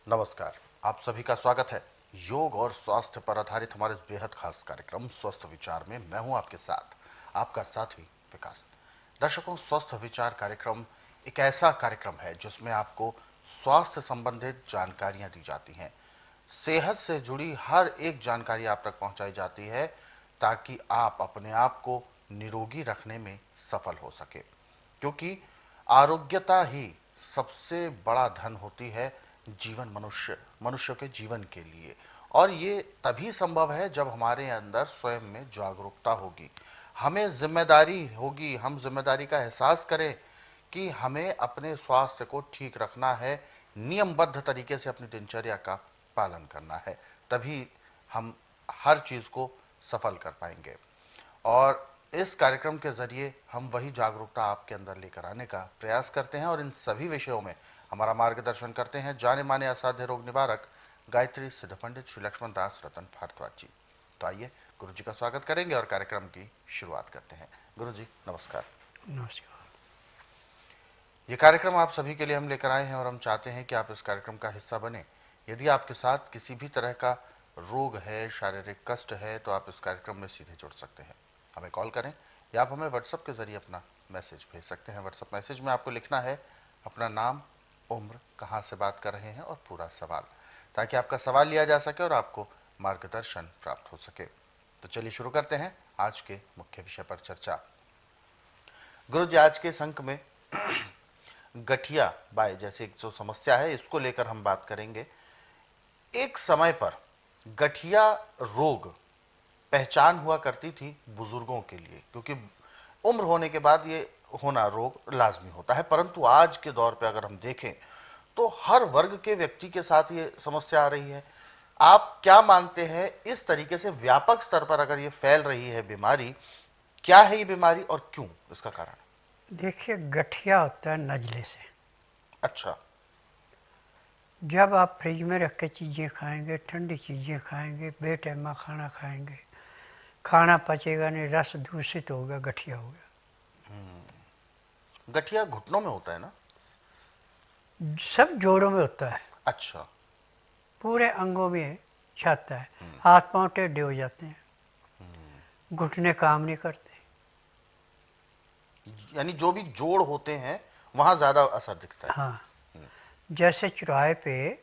नमस्कार। आप सभी का स्वागत है योग और स्वास्थ्य पर आधारित हमारे इस बेहद खास कार्यक्रम स्वस्थ विचार में। मैं हूं आपके साथ आपका साथी विकास। दर्शकों, स्वस्थ विचार कार्यक्रम एक ऐसा कार्यक्रम है जिसमें आपको स्वास्थ्य संबंधित जानकारियां दी जाती हैं। सेहत से जुड़ी हर एक जानकारी आप तक पहुंचाई जाती है ताकि आप अपने आप को निरोगी रखने में सफल हो सके, क्योंकि आरोग्यता ही सबसे बड़ा धन होती है जीवन मनुष्य के जीवन के लिए। और ये तभी संभव है जब हमारे अंदर स्वयं में जागरूकता होगी, हमें जिम्मेदारी होगी, हम जिम्मेदारी का एहसास करें कि हमें अपने स्वास्थ्य को ठीक रखना है, नियमबद्ध तरीके से अपनी दिनचर्या का पालन करना है, तभी हम हर चीज को सफल कर पाएंगे। और इस कार्यक्रम के जरिए हम वही जागरूकता आपके अंदर लेकर आने का प्रयास करते हैं और इन सभी विषयों में हमारा मार्गदर्शन करते हैं जाने माने असाध्य रोग निवारक गायत्री सिद्ध पंडित श्री लक्ष्मण दास रतन भारद्वाज जी। तो आइए गुरु जी का स्वागत करेंगे और कार्यक्रम की शुरुआत करते हैं। गुरु जी नमस्कार। नमस्कार। ये कार्यक्रम आप सभी के लिए हम लेकर आए हैं और हम चाहते हैं कि आप इस कार्यक्रम का हिस्सा बने। यदि आपके साथ किसी भी तरह का रोग है, शारीरिक कष्ट है, तो आप इस कार्यक्रम में सीधे जुड़ सकते हैं। हमें कॉल करें या आप हमें व्हाट्सएप के जरिए अपना मैसेज भेज सकते हैं। व्हाट्सएप मैसेज में आपको लिखना है अपना नाम, उम्र, कहां से बात कर रहे हैं और पूरा सवाल, ताकि आपका सवाल लिया जा सके और आपको मार्गदर्शन प्राप्त हो सके। तो चलिए शुरू करते हैं आज के मुख्य विषय पर चर्चा। गुरु जी, आज के इस अंक में गठिया बाय जैसे एक जो समस्या है, इसको लेकर हम बात करेंगे। एक समय पर गठिया रोग पहचान हुआ करती थी बुजुर्गों के लिए, क्योंकि उम्र होने के बाद ये होना रोग लाजमी होता है, परंतु आज के दौर पे अगर हम देखें तो हर वर्ग के व्यक्ति के साथ ये समस्या आ रही है। आप क्या मानते हैं, इस तरीके से व्यापक स्तर पर अगर ये फैल रही है बीमारी, क्या है ये बीमारी और क्यों, इसका कारण? देखिए, गठिया होता है नजले से। अच्छा। जब आप फ्रिज में रख के चीज़ें खाएंगे, ठंडी चीज़ें खाएंगे, बेटैमा खाना खाएंगे, खाना पचेगा नहीं, रस दूषित हो गया, गठिया हो गया। गठिया घुटनों में होता है ना? सब जोड़ों में होता है। अच्छा। पूरे अंगों में छाता है, हाथ पांव टेढ़े हो जाते हैं, घुटने काम नहीं करते। यानी जो भी जोड़ होते हैं वहां ज्यादा असर दिखता है। हाँ, जैसे चौराहे पे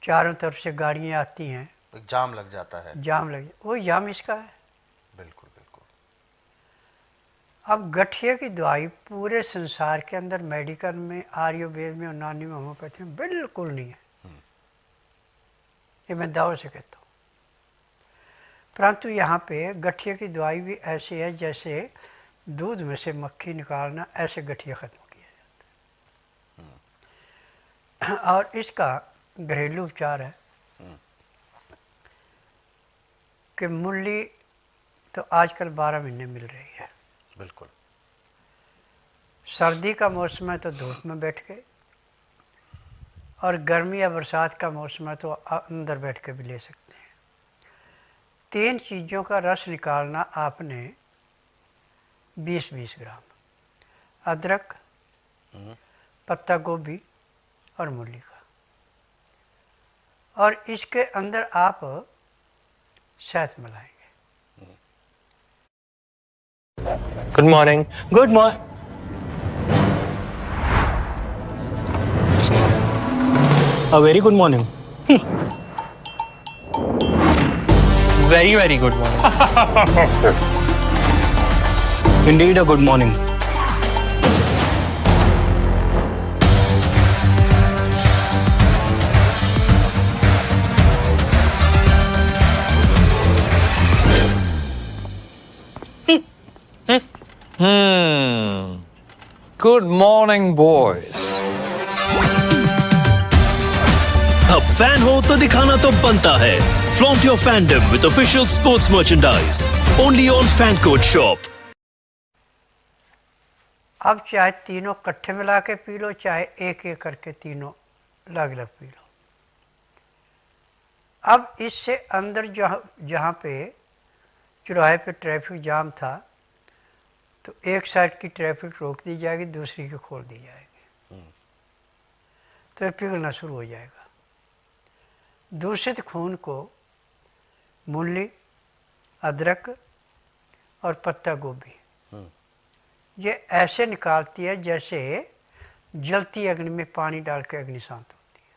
चारों तरफ से गाड़ियां आती हैं, जाम लग जाता है। जाम लग, वो जाम इसका है। बिल्कुल बिल्कुल। अब गठिया की दवाई पूरे संसार के अंदर मेडिकल में, आयुर्वेद में, यूनानी में, होम्योपैथी में बिल्कुल नहीं है। ये मैं दावे से कहता हूँ। परंतु यहाँ पे गठिया की दवाई भी ऐसी है जैसे दूध में से मक्खी निकालना, ऐसे गठिया खत्म किया जाता है। और इसका घरेलू उपचार है कि मूली तो आजकल 12 महीने मिल रही है। बिल्कुल। सर्दी का मौसम है तो धूप में बैठ के, और गर्मी या बरसात का मौसम है तो अंदर बैठ के भी ले सकते हैं। 3 चीज़ों का रस निकालना आपने 20-20 ग्राम, अदरक, पत्ता गोभी और मूली का, और इसके अंदर आप शहद मिलाएंगे। Good morning. Good morning. A very good morning. Very, very good morning. Indeed, a good morning. Good morning, boys. अब फैन हो तो दिखाना तो बनता है। Flaunt your fandom with official sports merchandise. Only on Fancourt Shop. अब चाहे तीनों इकट्ठे मिला के पी लो, चाहे एक एक करके तीनों अलग अलग पी लो। अब इससे अंदर जहाँ पे चौराहे पे ट्रैफिक जाम था, तो एक साइड की ट्रैफिक रोक दी जाएगी, दूसरी की खोल दी जाएगी, तो ये पिघलना शुरू हो जाएगा। दूषित खून को मूली, अदरक और पत्ता गोभी ये ऐसे निकालती है जैसे जलती अग्नि में पानी डाल के अग्नि शांत होती है।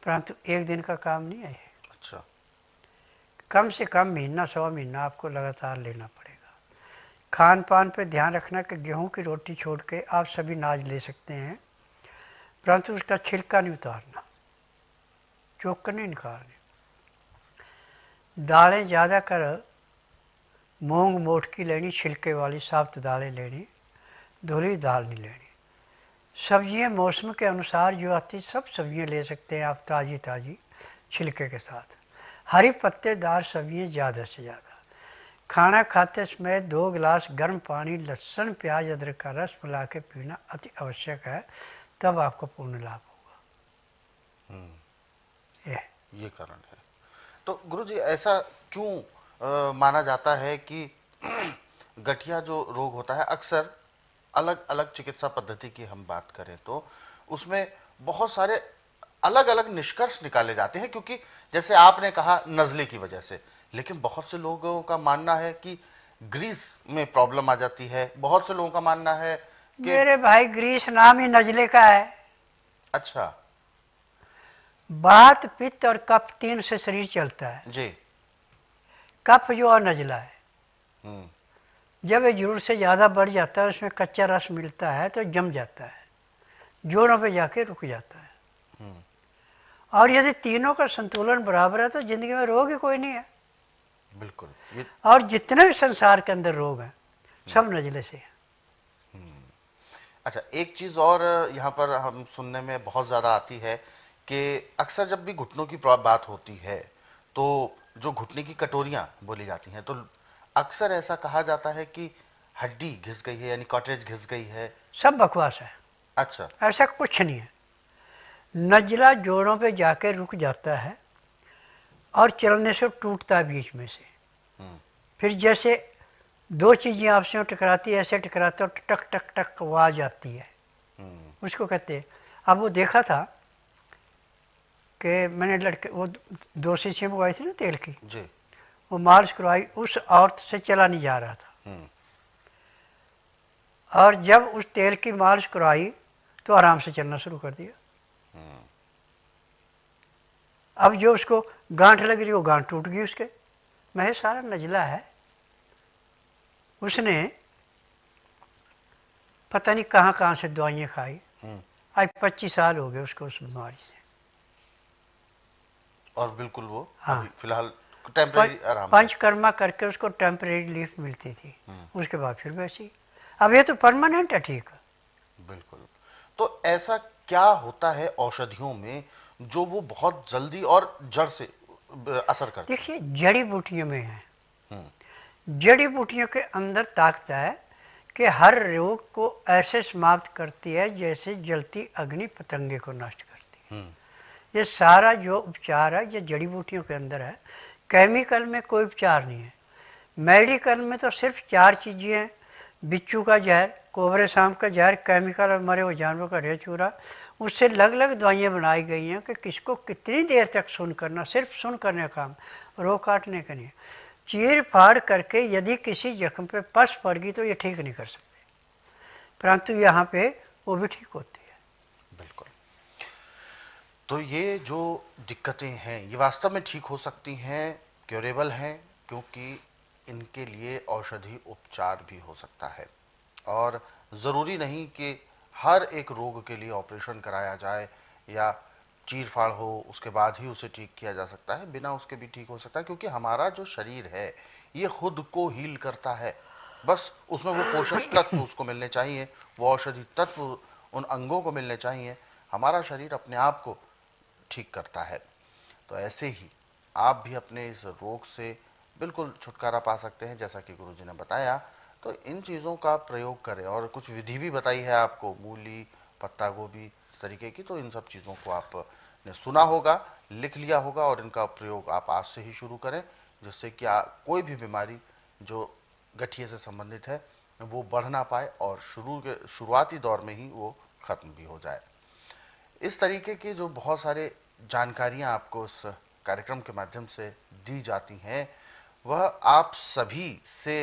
परंतु एक दिन का काम नहीं है ये। अच्छा। कम से कम महीना 100 महीना आपको लगातार लेना पड़ेगा। खान पान पे ध्यान रखना कि गेहूं की रोटी छोड़ के आप सभी नाज ले सकते हैं, परंतु उसका छिलका नहीं उतारना, चोकर नहीं निकालने। दालें ज़्यादा कर मूंग मोटकी लेनी, छिलके वाली साब्त दालें लेनी, धुली दाल नहीं लेनी। सब्जियां मौसम के अनुसार जो आती सब सब्जियां ले सकते हैं आप, ताज़ी ताज़ी छिलके के साथ। हरी पत्तेदार सब्जियां ज़्यादा से ज़्यादा। खाना खाते समय 2 गिलास गर्म पानी लहसुन प्याज अदरक का रस मिला के पीना अति आवश्यक है, तब आपको पूर्ण लाभ होगा। ये कारण है। तो गुरुजी ऐसा क्यों माना जाता है कि गठिया जो रोग होता है, अक्सर अलग अलग चिकित्सा पद्धति की हम बात करें तो उसमें बहुत सारे अलग अलग निष्कर्ष निकाले जाते हैं, क्योंकि जैसे आपने कहा नजले की वजह से, लेकिन बहुत से लोगों का मानना है कि ग्रीस में प्रॉब्लम आ जाती है, बहुत से लोगों का मानना है कि मेरे भाई ग्रीस नाम ही नजले का है। अच्छा। वात पित्त और कफ 3 से शरीर चलता है जी। कफ जो और नजला है, जब ये जरूरत से ज़्यादा बढ़ जाता है, उसमें कच्चा रस मिलता है तो जम जाता है, जोड़ों पे जाके रुक जाता है। और यदि तीनों का संतुलन बराबर है तो जिंदगी में रोग ही कोई नहीं है। बिल्कुल। और जितने भी संसार के अंदर रोग हैं सब नजले से हैं। अच्छा, एक चीज और यहाँ पर हम सुनने में बहुत ज्यादा आती है कि अक्सर जब भी घुटनों की बात होती है तो जो घुटने की कटोरियां बोली जाती हैं, तो अक्सर ऐसा कहा जाता है कि हड्डी घिस गई है, यानी कॉटेज घिस गई है। सब बकवास है। अच्छा। ऐसा कुछ नहीं है। नजला जोड़ों पे जाके रुक जाता है और चलने से टूटता है बीच में से। फिर जैसे 2 चीजें आपस में टकराती है, ऐसे टकराते और टक टक टक आवाज आती है, उसको कहते हैं। अब वो देखा था कि मैंने लड़के वो 2 शीशी मंगवाई थी ना तेल की जी। वो मालिश करवाई, उस औरत से चला नहीं जा रहा था। और जब उस तेल की मालिश करवाई तो आराम से चलना शुरू कर दिया। अब जो उसको गांठ लग रही वो गांठ टूट गई उसके। मैं सारा नजला है। उसने पता नहीं कहाँ कहाँ से दवाइयाँ खाई। आज 25 साल हो गए उसको उस बीमारी से। और बिल्कुल वो हाँ, फिलहाल टेम्परेरी आराम। पंचकर्मा करके उसको टेम्परेरी रिलीफ मिलती थी, उसके बाद फिर वैसी। अब ये तो परमानेंट है। ठीक है, बिल्कुल। तो ऐसा क्या होता है औषधियों में जो वो बहुत जल्दी और जड़ से असर करती है? देखिए, जड़ी बूटियों में है। जड़ी बूटियों के अंदर ताकत है कि हर रोग को ऐसे समाप्त करती है जैसे जलती अग्नि पतंगे को नष्ट करती है। ये सारा जो उपचार है ये जड़ी बूटियों के अंदर है। केमिकल में कोई उपचार नहीं है। मेडिकल में तो सिर्फ 4 चीजें हैं: बिच्छू का जहर, कोबरे सांप का जहर, केमिकल और मरे हुए जानवरों का ढेर चूरा। उससे अलग अलग दवाइयाँ बनाई गई हैं कि किसको कितनी देर तक सुन करना, सिर्फ सुन करने का काम, रोग काटने का नहीं। चीर फाड़ करके यदि किसी जख्म पे पस पड़ गई तो ये ठीक नहीं कर सकते, परंतु यहाँ पे वो भी ठीक होती है। बिल्कुल। तो ये जो दिक्कतें हैं ये वास्तव में ठीक हो सकती हैं, क्योरेबल हैं, क्योंकि इनके लिए औषधि उपचार भी हो सकता है। और जरूरी नहीं कि हर एक रोग के लिए ऑपरेशन कराया जाए या चीर फाड़ हो उसके बाद ही उसे ठीक किया जा सकता है। बिना उसके भी ठीक हो सकता है, क्योंकि हमारा जो शरीर है ये खुद को हील करता है। बस उसमें वो पोषक तत्व उसको मिलने चाहिए, वो औषधि तत्व उन अंगों को मिलने चाहिए। हमारा शरीर अपने आप को ठीक करता है। तो ऐसे ही आप भी अपने इस रोग से बिल्कुल छुटकारा पा सकते हैं, जैसा कि गुरुजी ने बताया। तो इन चीज़ों का प्रयोग करें, और कुछ विधि भी बताई है आपको, मूली, पत्ता गोभी, इस तरीके की। तो इन सब चीज़ों को आपने सुना होगा, लिख लिया होगा, और इनका प्रयोग आप आज से ही शुरू करें, जिससे कि कोई भी बीमारी जो गठिए से संबंधित है वो बढ़ ना पाए और शुरुआती दौर में ही वो खत्म भी हो जाए। इस तरीके की जो बहुत सारे जानकारियां आपको उस कार्यक्रम के माध्यम से दी जाती हैं, वह आप सभी से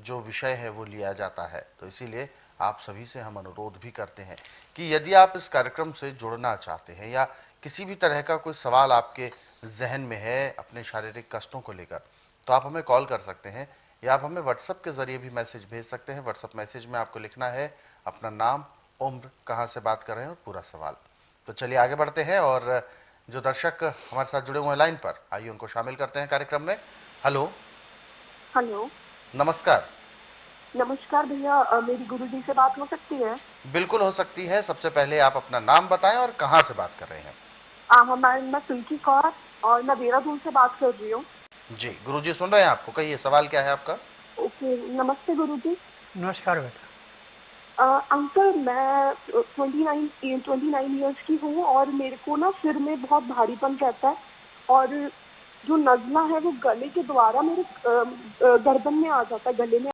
जो विषय है वो लिया जाता है। तो इसीलिए आप सभी से हम अनुरोध भी करते हैं कि यदि आप इस कार्यक्रम से जुड़ना चाहते हैं या किसी भी तरह का कोई सवाल आपके जहन में है अपने शारीरिक कष्टों को लेकर, तो आप हमें कॉल कर सकते हैं या आप हमें व्हाट्सएप के जरिए भी मैसेज भेज सकते हैं। व्हाट्सएप मैसेज में आपको लिखना है अपना नाम, उम्र, कहां से बात कर रहे हैं और पूरा सवाल। तो चलिए आगे बढ़ते हैं और जो दर्शक हमारे साथ जुड़े हुए हैं लाइन पर, आइए उनको शामिल करते हैं कार्यक्रम में। हेलो। हेलो, नमस्कार। नमस्कार भैया, मेरी गुरुजी से बात हो सकती है? बिल्कुल हो सकती है। सबसे पहले आप अपना नाम बताएं और कहां से बात कर रहे हैं? मैं सुल्की कौर और मैं देहरादून से बात कर रही हूँ। जी, गुरुजी सुन रहे हैं आपको, कहिए सवाल क्या है आपका? ओके, नमस्ते गुरुजी। नमस्कार बेटा। अंकल, मैं 29 ईयर्स की हूँ और मेरे को ना सिर में बहुत भारीपन रहता है और जो नज़ला है वो गले के द्वारा मेरे गर्दन में आ जाता है, गले में